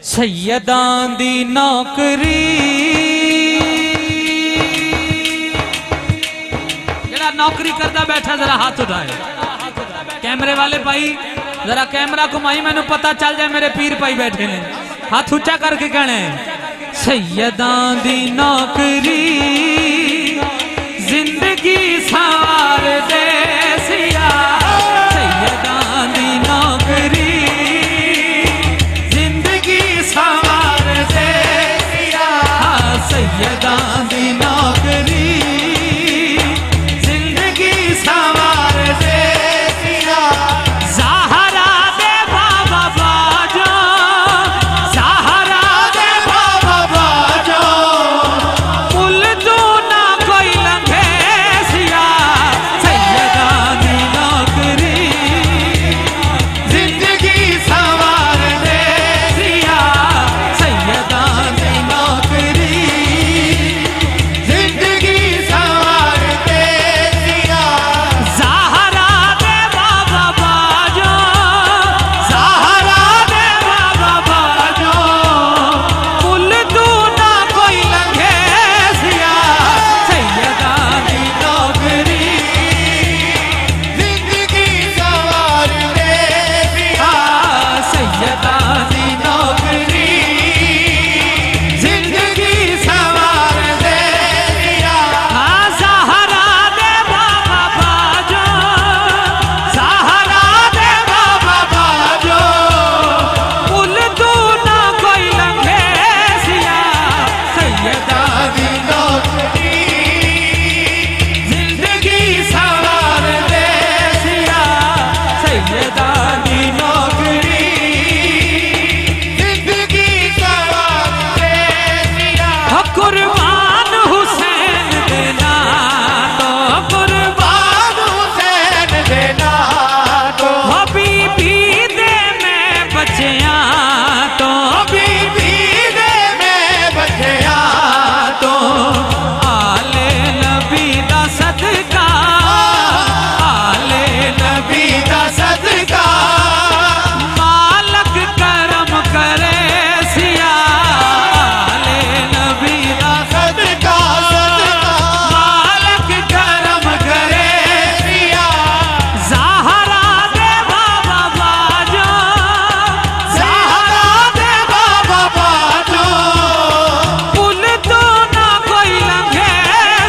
सैयदां दी नौकरी जरा नौकरी करता बैठा जरा हाथ उठाए। कैमरे वाले भाई जरा कैमरा घुमाई मैनू पता चल जाए मेरे पीर भाई बैठे ने। हाथ ऊंचा करके कहना है सैयदां दी नौकरी जिंदगी सवार दे सिया। सैयदां दी नौकरी जिंदगी सवार दे सिया। सैयदां दी नौकरी जिंदगी सवार दे सिया। ज़हरा दे बाबा बाजो, ज़हरा दे बाबा बाजो, पुल तू ना कोई लंघे सिया। सैयदां दी नौकरी जिंदगी सवार दे सिया। सैयदां दी नौकरी जिंदगी सवार दे सिया। ज़हरा दे बाबा बाजो, ज़हरा दे बाबा बाजो, पुल तू ना कोई लंघे सिया। सैयदां दी नौकरी जिंदगी सवार दे सिया। सैयदां दी नौकरी जिंदगी सवार दे सिया। ज़हरा दे बाबा बाजो, ज़हरा दे बाबा बाजो, पुल तू ना कोई लंघे सिया। सैयदां दी नौकरी जिंदगी सवार दे सिया। सैयदां दी नौकरी जिंदगी सवार दे सिया। कुर्बान हुसैन देना तो, कुर्बान हुसैन देना तो, बीबी दे मैं बचिया तो, बीबी दे मैं बचिया तो, आले नबी दा सदका, आले नबी दा सदका, मालक करम करे सिया। आले नबी दा सदका, मालक करम करे सिया। ज़हरा दे बाबा बाजो, ज़हरा दे बाबा बाजो, पुल तो ना कोई लंघे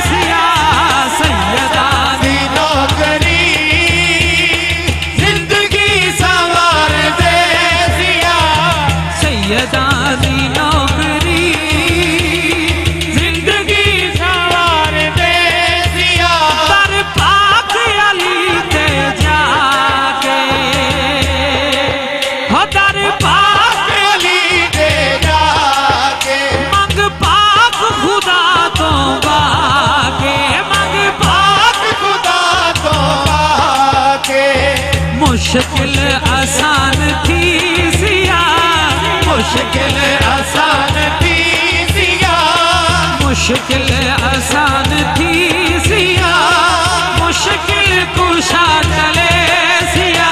सिया। सैयदां दी नौकरी जिंदगी सवार दे सिया। सैयदां दी नौकरी जिंदगी सवार दे सिया। दर पाक अली ते जाके, हो दर पाक अली ते जाके, मंग पाक खुदा तो बाके, मंग पाक खुदा तो बाके। मुश्किल आसान थी सिया, मुश्किल आसान थी सिया, मुश्किल आसान थी सिया, मुश्किल कुशा चले सिया।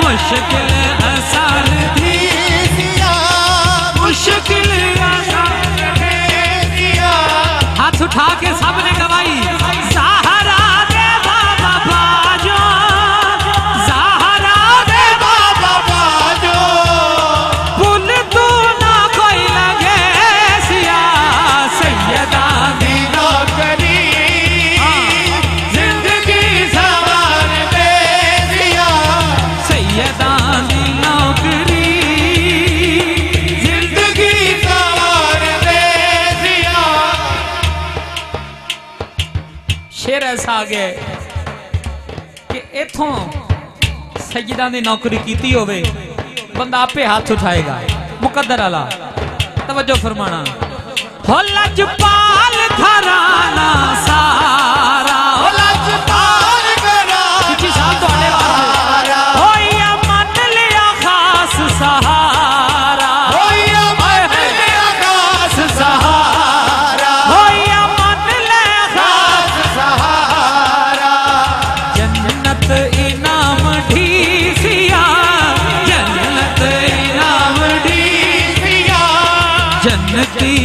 मुश्किल आसान थी सिया, मुश्किल आसान चले सिया। हाथ उठा के सबने गवाई ज़हरा दे बाबा बाजो, ज़हरा दे बाबा बाजो, पुल तू ना कोई लंघे सिया। सैयदां दी नौकरी जिंदगी सवार दे सिया। सैयदां दी नौकरी जिंदगी सवार दे सिया। शेर ऐसा आ गया कि इथों सैयदां दी नौकरी कीती होवे बंदा आपे हाथ उठाएगा। मुकद्दर आला तवज्जो फरमाना। हो लजपाल घराना सारा, हो लजपाल घराना सारा, हो या मन लिया खास सहारा, हो या मन लिया खास सहारा, हो या मन लिया खास सहारा। जन्नत इनाम ढी सिया, जन्नत इनाम ढी जनकी